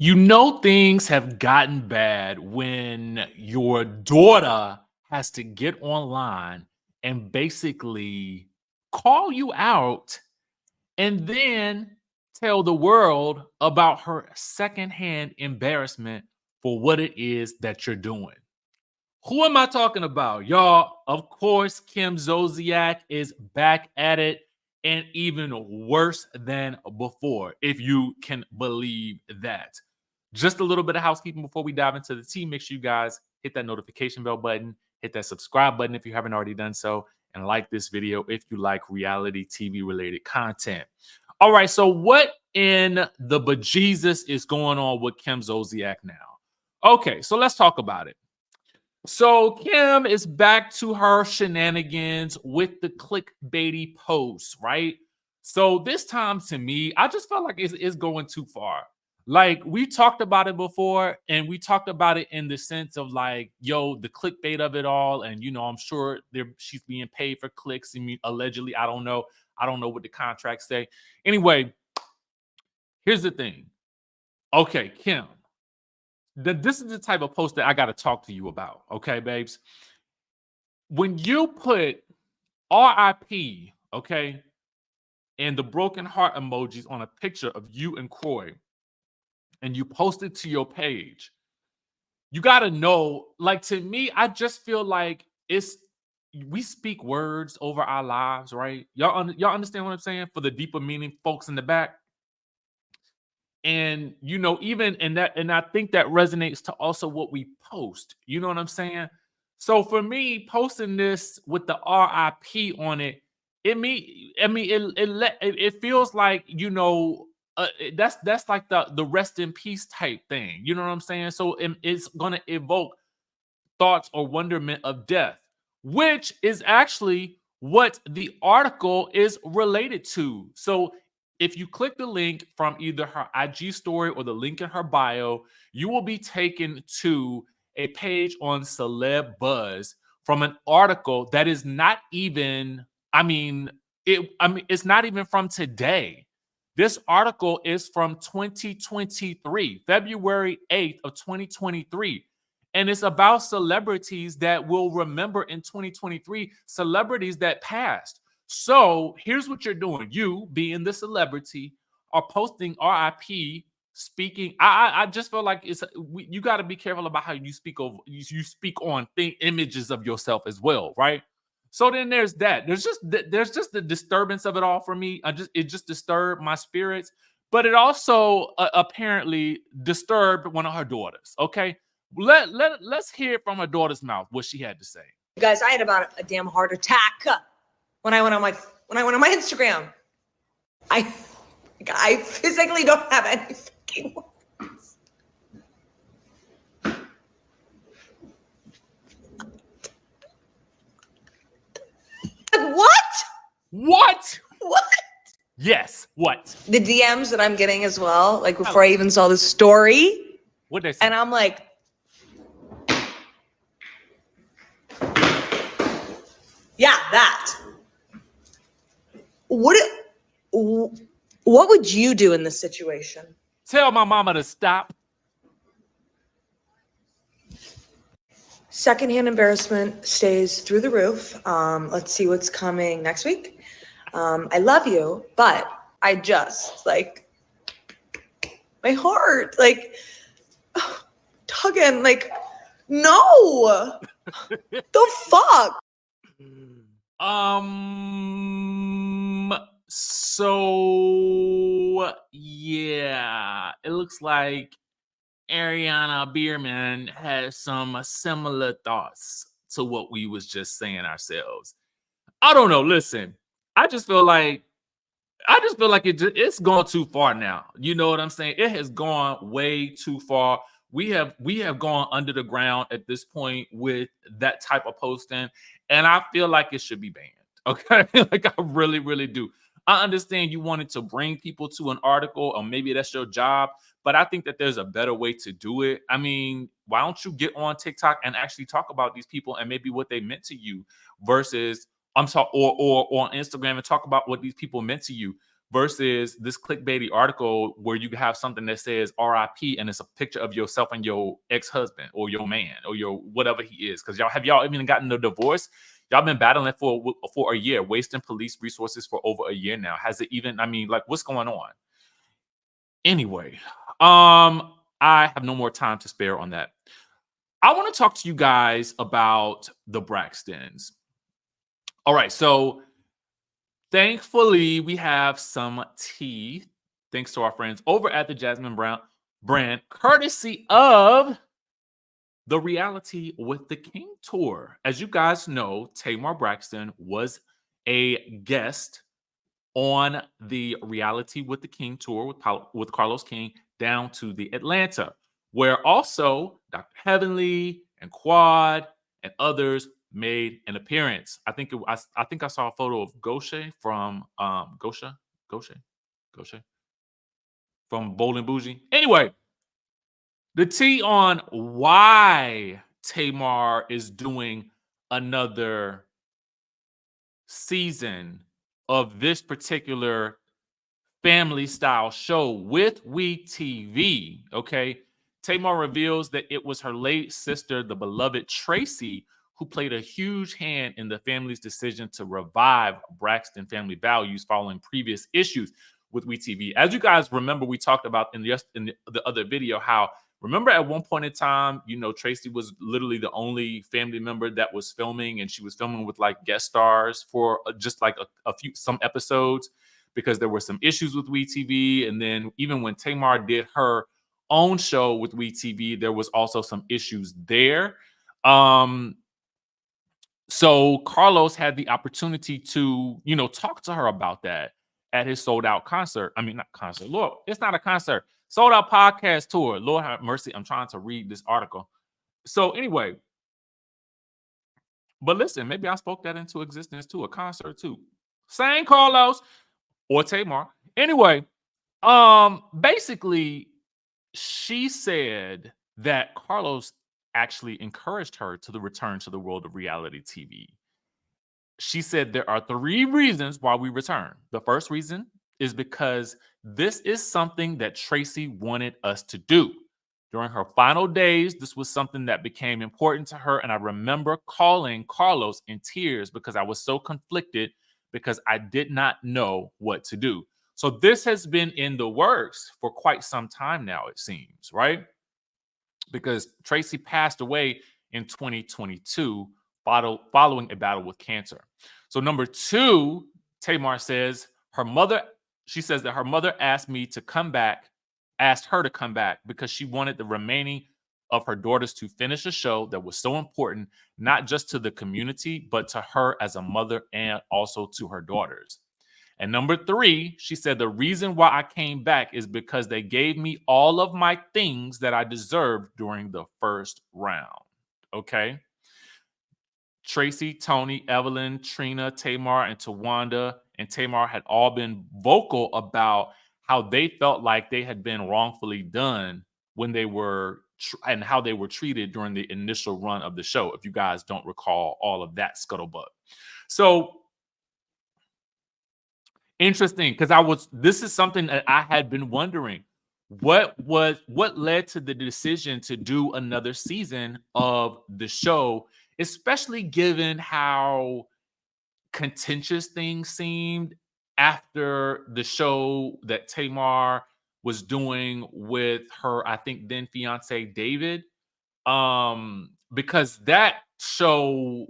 You know things have gotten bad when your daughter has to get online and basically call you out and then tell the world about her secondhand embarrassment for what it is that you're doing. Who am I talking about? Y'all, of course, Kim Zolciak is back at it and even worse than before, if you can believe that. Just a little bit of housekeeping before we dive into the tea. Make sure you guys hit that notification bell button, hit that subscribe button if you haven't already done so, and like this video if you like reality TV related content. All right, so what in the bejesus is going on with Kim Zolciak now? Okay, so let's talk about it. So Kim is back to her shenanigans with the clickbaity posts, right? So this time to me, I just felt like it's going too far. Like we talked about it before, and we talked about it in the sense of like, yo, the clickbait of it all, and I'm sure she's being paid for clicks. I mean, allegedly, I don't know what the contracts say. Anyway, here's the thing. Okay, Kim, this is the type of post that I got to talk to you about. Okay, babes. When you put RIP, okay, and the broken heart emojis on a picture of you and Croy, and you post it to your page, you got to know, like, to me, I just feel like we speak words over our lives, right? Y'all understand what I'm saying? For the deeper meaning, folks in the back. And even in that, and I think that resonates to also what we post. You know what I'm saying? So for me, posting this with the RIP on it, it feels like that's like the rest in peace type thing. You know what I'm saying? So it's gonna evoke thoughts or wonderment of death, which is actually what the article is related to. So if you click the link from either her IG story or the link in her bio, you will be taken to a page on Celeb Buzz from an article that is not even, it's not even from today. This article is from 2023, February 8th of 2023. And it's about celebrities that will remember in 2023, celebrities that passed. So here's what you're doing. You, being the celebrity, are posting RIP, speaking. I just feel like you got to be careful about how you speak on images of yourself as well, right? So then there's that. There's just the disturbance of it all for me. It just disturbed my spirits, but it also apparently disturbed one of her daughters. Okay, let's hear from her daughter's mouth what she had to say. You guys, I had about a damn heart attack when I went on my Instagram. I physically don't have any fucking words. What? What? Yes. What? The DMs that I'm getting as well, like before I even saw the story. What they say? And I'm like, yeah, that. What would you do in this situation? Tell my mama to stop. Secondhand embarrassment stays through the roof. Let's see what's coming next week. I love you, but I just like my heart, like tugging, like no, the fuck. So yeah, it looks like Ariana Bierman has some similar thoughts to what we was just saying ourselves. I don't know. Listen, I just feel like it's gone too far now. You know what I'm saying? It has gone way too far. We have gone under the ground at this point with that type of posting, and I feel like it should be banned. Okay, like I really, really do. I understand you wanted to bring people to an article, or maybe that's your job, but I think that there's a better way to do it. I mean, why don't you get on TikTok and actually talk about these people and maybe what they meant to you versus or on Instagram and talk about what these people meant to you versus this clickbaity article where you have something that says RIP and it's a picture of yourself and your ex-husband or your man or your whatever he is. Because y'all even gotten a divorce? Y'all been battling for a year, wasting police resources for over a year now. Has it even, like, what's going on? Anyway, I have no more time to spare on that. I want to talk to you guys about the Braxtons. All right, so thankfully, we have some tea, thanks to our friends over at the Jasmine Brown brand, courtesy of the Reality with the King tour. As you guys know, Tamar Braxton was a guest on the Reality with the King tour with Carlos King down to the Atlanta, where also Dr. Heavenly and Quad and others made an appearance. I think I saw a photo of Goshe from Goshe from Bold and Bougie. Anyway, the tea on why Tamar is doing another season of this particular family style show with WeTV. Okay. Tamar reveals that it was her late sister, the beloved Tracy, who played a huge hand in the family's decision to revive Braxton family values following previous issues with WeTV. As you guys remember, we talked about in the other video how, remember at one point in time, Tracy was literally the only family member that was filming, and she was filming with like guest stars for just like some episodes, because there were some issues with WeTV. And then even when Tamar did her own show with WeTV, there was also some issues there. So Carlos had the opportunity to, talk to her about that at his sold out concert. Not concert. Lord, it's not a concert. Sold out podcast tour. Lord have mercy. I'm trying to read this article. So anyway, but listen, maybe I spoke that into existence too. A concert too. Same Carlos or Tamar. Anyway, basically, she said that Carlos actually encouraged her to the return to the world of reality TV. She said there are 3 reasons why we return. The first reason is because this is something that Tracy wanted us to do. During her final days, this was something that became important to her. And I remember calling Carlos in tears because I was so conflicted because I did not know what to do. So this has been in the works for quite some time now, it seems, right? Because Tracy passed away in 2022 following a battle with cancer. So number 2, Tamar says she says that her mother asked her to come back because she wanted the remaining of her daughters to finish a show that was so important, not just to the community, but to her as a mother and also to her daughters. And number 3, she said the reason why I came back is because they gave me all of my things that I deserved during the first round. Okay. Tracy, Tony, Evelyn, Trina, Tamar, and Tawanda and Tamar had all been vocal about how they felt like they had been wrongfully done when they were and how they were treated during the initial run of the show. If you guys don't recall all of that scuttlebutt. So interesting, because this is something that I had been wondering. What led to the decision to do another season of the show, especially given how contentious things seemed after the show that Tamar was doing with her, I think, then fiance David. Because that show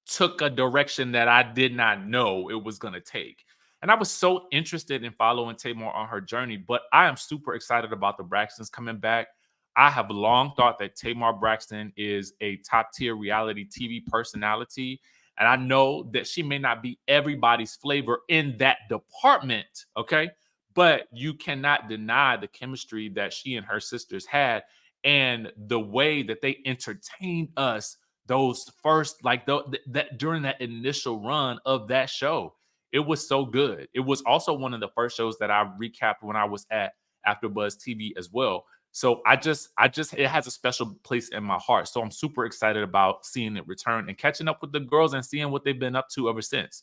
took a direction that I did not know it was going to take. And I was so interested in following Tamar on her journey, but I am super excited about the Braxtons coming back. I have long thought that Tamar Braxton is a top tier reality TV personality. And I know that she may not be everybody's flavor in that department, okay? But you cannot deny the chemistry that she and her sisters had and the way that they entertained us those first, like that during that initial run of that show. It was so good. It was also one of the first shows that I recapped when I was at AfterBuzz TV as well. So I just it has a special place in my heart. So I'm super excited about seeing it return and catching up with the girls and seeing what they've been up to ever since.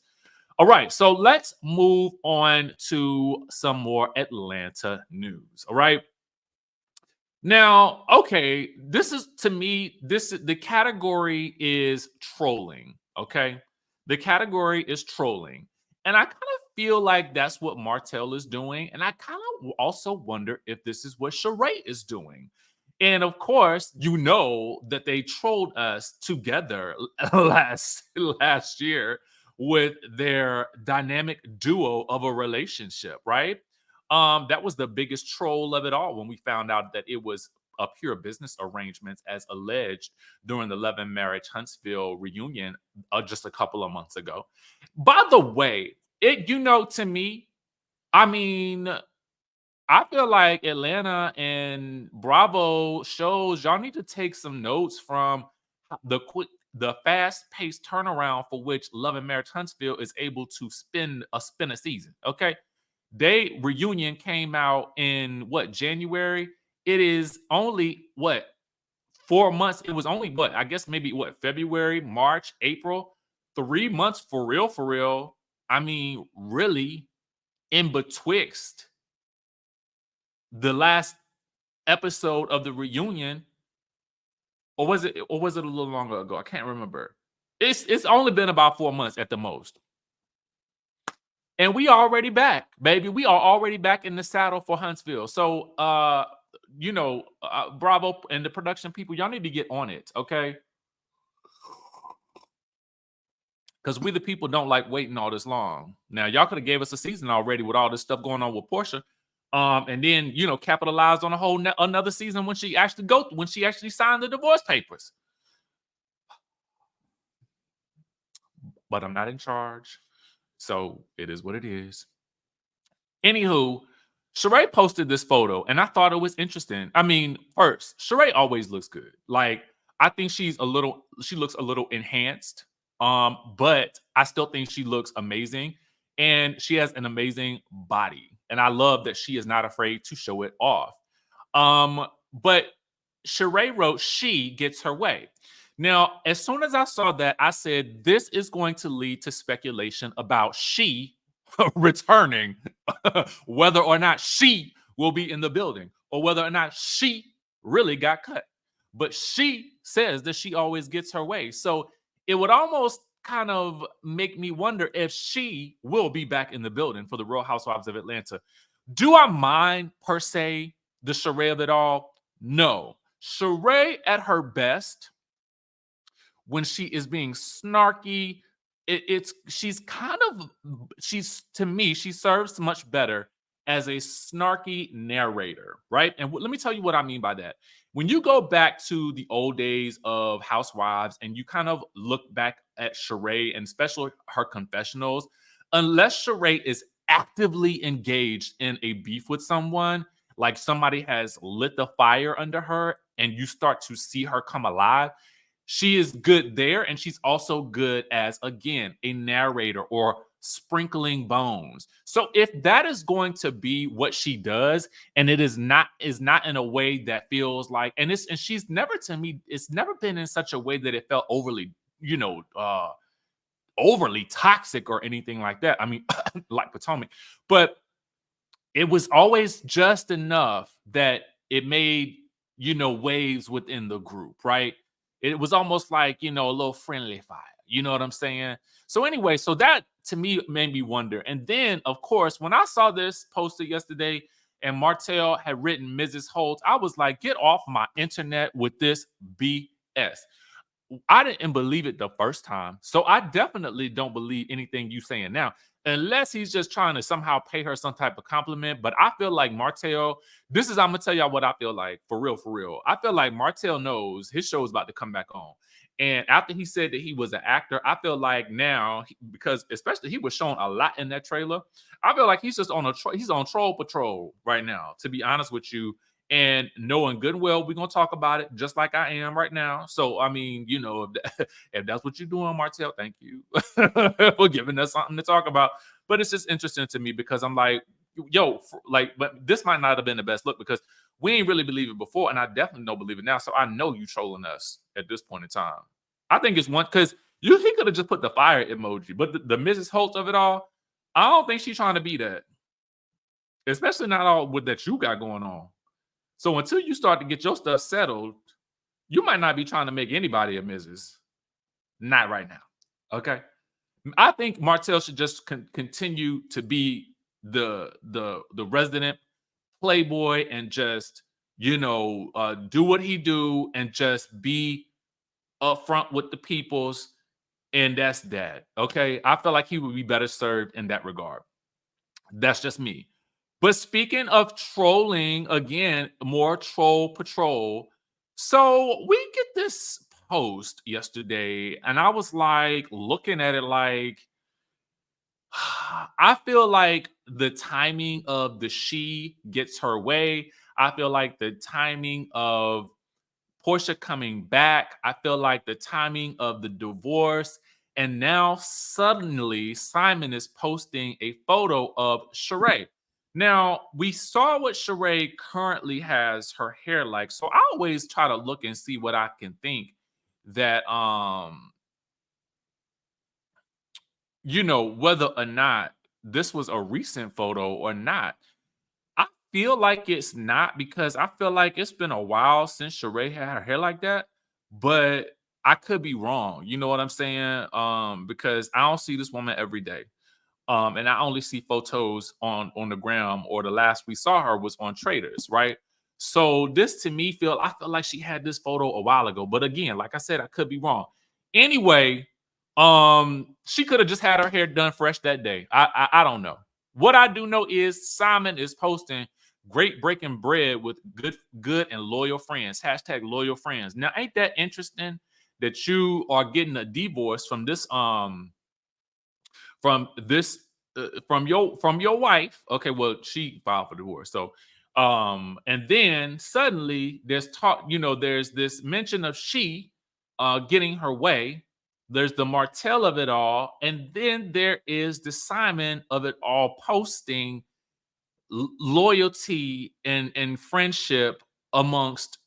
All right, so let's move on to some more Atlanta news. All right. Now, okay, this is to me, the category is trolling. Okay. The category is trolling. And I kind of feel like that's what Martell is doing. And I kind of also wonder if this is what Sheree is doing. And of course, you know that they trolled us together last year with their dynamic duo of a relationship, right? That was the biggest troll of it all when we found out that it was a pure business arrangement as alleged during the Love and Marriage Huntsville reunion just a couple of months ago. By the way, to me, I mean, I feel like Atlanta and Bravo shows y'all need to take some notes from the fast-paced turnaround for which Love and Marriage Huntsville is able to spin a season. Okay, they reunion came out in what, January? It is only what, 4 months. It was only what, I guess maybe what, February, March, April, 3 months for real, for real. I mean, really, in betwixt the last episode of the reunion, or was it a little longer ago? I can't remember. It's only been about 4 months at the most. And we already back, baby. We are already back in the saddle for Huntsville. So, Bravo and the production people, y'all need to get on it, okay? Because we the people don't like waiting all this long. Now, y'all could have gave us a season already with all this stuff going on with Portia, and then capitalized on a whole another season when she actually signed the divorce papers. But I'm not in charge. So it is what it is. Anywho, Sheree posted this photo and I thought it was interesting. I mean, first, Sheree always looks good. Like, I think she looks a little enhanced. But I still think she looks amazing. And she has an amazing body. And I love that she is not afraid to show it off. But Sheree wrote, she gets her way. Now, as soon as I saw that, I said, this is going to lead to speculation about she returning, whether or not she will be in the building or whether or not she really got cut. But she says that she always gets her way. So it would almost kind of make me wonder if she will be back in the building for the Real Housewives of Atlanta. Do I mind, per se, the Sheree of it all? No. Sheree at her best, when she is being snarky, she's to me, she serves much better as a snarky narrator, right? And let me tell you what I mean by that. When you go back to the old days of Housewives and you kind of look back at Sheree and especially her confessionals, unless Sheree is actively engaged in a beef with someone, like somebody has lit the fire under her and you start to see her come alive, she is good there, and she's also good as, again, a narrator or sprinkling bones. So if that is going to be what she does, and it is not in a way that feels like, and she's never, to me, it's never been in such a way that it felt overly, overly toxic or anything like that. I mean, like Potomac, but it was always just enough that it made, waves within the group, right? It was almost like, a little friendly fire. You know what I'm saying? So anyway, so that to me made me wonder. And then, of course, when I saw this posted yesterday and Martell had written Mrs. Holt, I was like, get off my internet with this BS. I didn't believe it the first time. So I definitely don't believe anything you saying now, unless he's just trying to somehow pay her some type of compliment. But I feel like Martell, I'm gonna tell y'all what I feel like, for real, for real. I feel like Martell knows his show is about to come back on. And after he said that he was an actor, I feel like now, because especially he was shown a lot in that trailer, I feel like he's just he's on troll patrol right now, to be honest with you. And knowing good and well, we're gonna talk about it just like I am right now. So I mean, if that's what you're doing, Martell, thank you for giving us something to talk about. But it's just interesting to me because I'm like, but this might not have been the best look because we ain't really believe it before, and I definitely don't believe it now. So I know you trolling us at this point in time. I think it's one because He could have just put the fire emoji, but the Mrs. Holt of it all, I don't think she's trying to be that, especially not all with that you got going on. So until you start to get your stuff settled, you might not be trying to make anybody a Mrs. Not right now. Okay. I think Martell should just continue to be the resident playboy and just do what he do and just be upfront with the peoples, and that's that. Okay, I feel like he would be better served in that regard. That's just me. But speaking of trolling, again, more troll patrol. So we get this post yesterday, and I was like looking at it like, I feel like the timing of the she gets her way. I feel like the timing of Portia coming back. I feel like the timing of the divorce. And now suddenly Simon is posting a photo of Sheree. Now, we saw what Sheree currently has her hair like. So I always try to look and see what I can think that whether or not this was a recent photo or not. I feel like it's not, because I feel like it's been a while since Sheree had her hair like that, but I could be wrong. You know what I'm saying? Because I don't see this woman every day. And I only see photos on the gram, or the last we saw her was on Traders, right? So this to me I feel like she had this photo a while ago, but again, like I said, I could be wrong. Anyway, she could have just had her hair done fresh that day. I don't know. What I do know is Simon is posting great breaking bread with good and loyal friends. Hashtag loyal friends. Now, ain't that interesting that you are getting a divorce from this from your wife? Okay, well, she filed for divorce. So and then suddenly there's talk, there's this mention of she getting her way. There's the Martell of it all, and then there is the Simon of it all posting loyalty and friendship amongst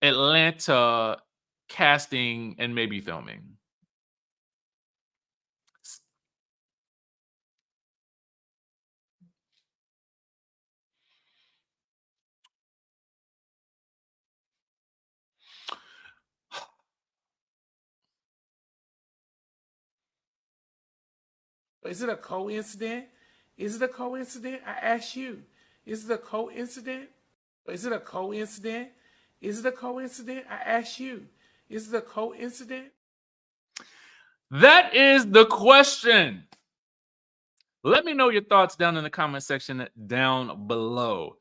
Atlanta casting and maybe filming. Is it a coincidence? Is it a coincidence? I ask you. Is it a coincidence? Is it a coincidence? Is it a coincidence? I ask you. Is it a coincidence? That is the question. Let me know your thoughts down in the comment section down below.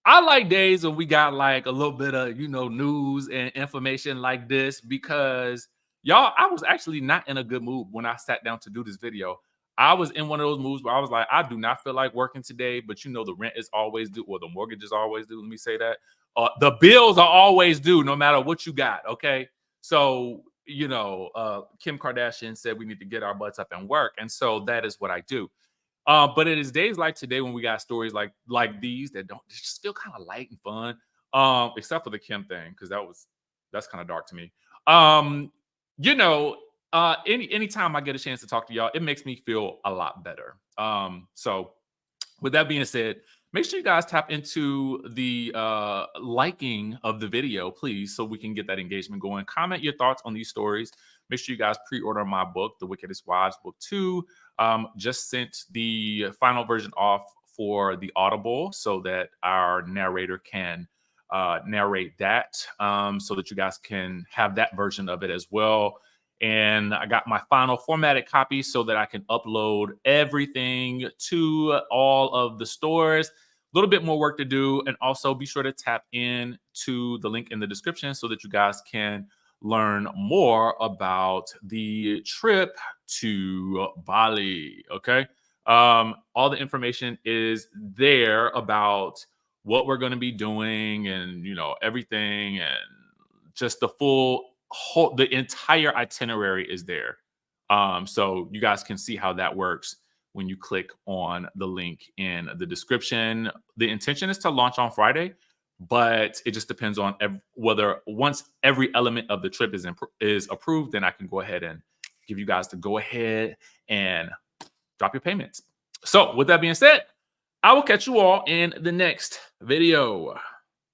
I like days when we got like a little bit of, news and information like this, because y'all, I was actually not in a good mood when I sat down to do this video. I was in one of those moods where I was like, I do not feel like working today, but the rent is always due, or the mortgage is always due. Let me say that. The bills are always due, no matter what you got. Okay. So, Kim Kardashian said we need to get our butts up and work. And so that is what I do. But it is days like today when we got stories like these that don't just feel kind of light and fun. Except for the Kim thing, because that's kind of dark to me. Anytime I get a chance to talk to y'all, it makes me feel a lot better. So with that being said, make sure you guys tap into the liking of the video, please, so we can get that engagement going. Comment your thoughts on these stories. Make sure you guys pre-order my book, The Wickedest Wives Book 2. Just sent the final version off for the Audible so that our narrator can narrate that, so that you guys can have that version of it as well. And I got my final formatted copy so that I can upload everything to all of the stores. A little bit more work to do. And also be sure to tap in to the link in the description so that you guys can learn more about the trip to Bali. Okay. All the information is there about what we're going to be doing, and everything, and just the entire itinerary is there. So you guys can see how that works when you click on the link in the description. The intention is to launch on Friday, but it just depends on whether once every element of the trip is approved, then I can go ahead and give you guys to go ahead and drop your payments. So with that being said, I will catch you all in the next video.